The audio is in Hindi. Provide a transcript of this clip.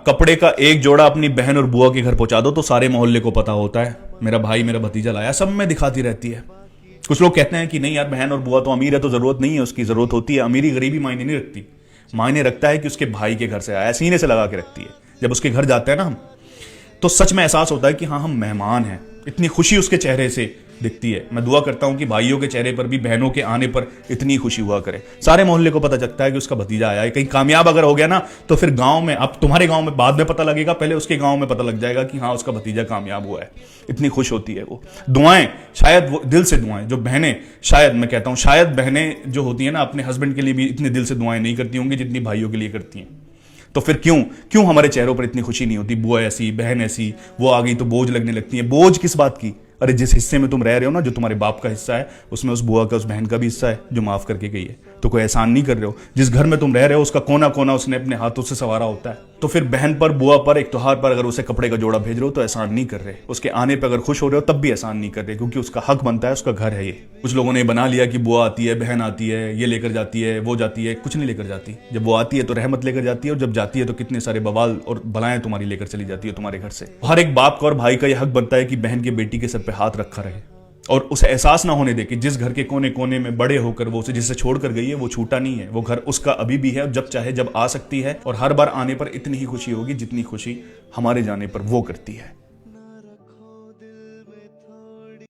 कपड़े का एक जोड़ा अपनी बहन और बुआ के घर पहुंचा दो तो सारे मोहल्ले को पता होता है मेरा भाई मेरा भतीजा लाया, सब में दिखाती रहती है। कुछ लोग कहते हैं कि नहीं यार, बहन और बुआ तो अमीर है तो जरूरत नहीं है उसकी, जरूरत होती है। अमीरी गरीबी मायने नहीं रखती, मायने रखता है कि उसके भाई के घर से आया, सीने से लगा के रखती है। जब उसके घर जाते हैं ना हम, तो सच में एहसास होता है कि हाँ हम मेहमान हैं। इतनी खुशी उसके चेहरे से दिखती है। मैं दुआ करता हूं कि भाइयों के चेहरे पर भी बहनों के आने पर इतनी खुशी हुआ करे। सारे मोहल्ले को पता चलता है कि उसका भतीजा आया है। कहीं कामयाब अगर हो गया ना तो फिर गांव में, अब तुम्हारे गांव में बाद में पता लगेगा, पहले उसके गांव में पता लग जाएगा कि हाँ उसका भतीजा कामयाब हुआ है। इतनी खुश होती है वो। दुआएं शायद वो दिल से दुआएं, जो बहनें, शायद मैं कहता हूं शायद बहनें जो होती है ना अपने हस्बैंड के लिए भी इतने दिल से दुआएं नहीं करती होंगी जितनी भाइयों के लिए करती हैं। तो फिर क्यों हमारे चेहरों पर इतनी खुशी नहीं होती? बुआ ऐसी, बहन ऐसी, वो आ गई तो बोझ लगने लगती है। बोझ किस बात की? अरे जिस हिस्से में तुम रह रहे हो ना, जो तुम्हारे बाप का हिस्सा है, उसमें उस बुआ का, उस बहन का भी हिस्सा है जो माफ करके गई है। तो कोई एहसान नहीं कर रहे हो। जिस घर में तुम रह रहे हो उसका कोना कोना उसने अपने हाथों से संवारा होता है। तो फिर बहन पर, बुआ पर, एक त्योहार पर अगर उसे कपड़े का जोड़ा भेज रहे हो तो एहसान नहीं कर रहे। उसके आने पर अगर खुश हो रहे हो तब भी एहसान नहीं कर रहे, क्योंकि उसका हक बनता है, उसका घर है ये। कुछ लोगों ने बना लिया कि बुआ आती है, बहन आती है, ये लेकर जाती है, वो जाती है। कुछ नहीं लेकर जाती। जब वो आती है तो रहमत लेकर जाती है, और जब जाती है तो कितने सारे बवाल और बलाएं तुम्हारी लेकर चली जाती है तुम्हारे घर से। हर एक बाप का और भाई का यह हक बनता है कि बहन के बेटी के सर पे हाथ रखा रहे, और उसे एहसास ना होने दे कि जिस घर के कोने कोने में बड़े होकर वो उसे जिससे छोड़कर गई है वो छूटा नहीं है। वो घर उसका अभी भी है, जब चाहे जब आ सकती है, और हर बार आने पर इतनी ही खुशी होगी जितनी खुशी हमारे जाने पर वो करती है।